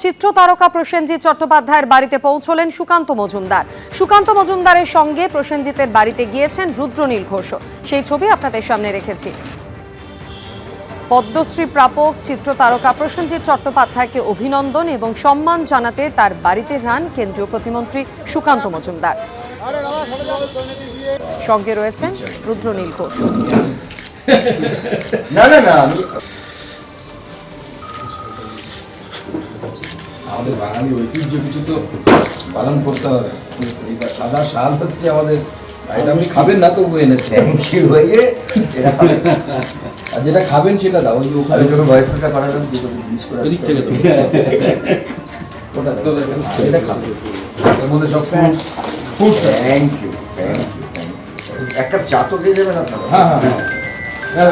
চিত্র তারকা প্রসেনজিৎ চট্টোপাধ্যায়ের বাড়িতে পৌঁছলেন সুকান্ত মজুমদার। সুকান্ত মজুমদারের সঙ্গে প্রসেনজিতের বাড়িতে গিয়েছেন রুদ্রনীল ঘোষ। সেই ছবি আপনাদের সামনে রেখেছি। পদ্মশ্রী প্রাপক চিত্র তারকা প্রসেনজিৎ চট্টোপাধ্যায়কে অভিনন্দন এবং সম্মান জানাতে তার বাড়িতে যান কেন্দ্রীয় প্রতিমন্ত্রী সুকান্ত মজুমদার। সঙ্গে রয়েছেন রুদ্রনীল ঘোষ। আমাদের বাঙালি ঐতিহ্য কিছু তো পালন করতে হবে। সাদা শাল হচ্ছে আমাদের, এটা আপনি খাবেন না তবু এনেছে। আর যেটা খাবেন সেটা দাও, ওই ওখানে যখন বয়সটা করা যাবে ওদিক থেকে তো ওটা এটা খাবেন, এর মধ্যে সব ফুডস। Thank you. একটা চা তো দিয়ে যাবেন আপনারা? হ্যাঁ হ্যাঁ হ্যাঁ।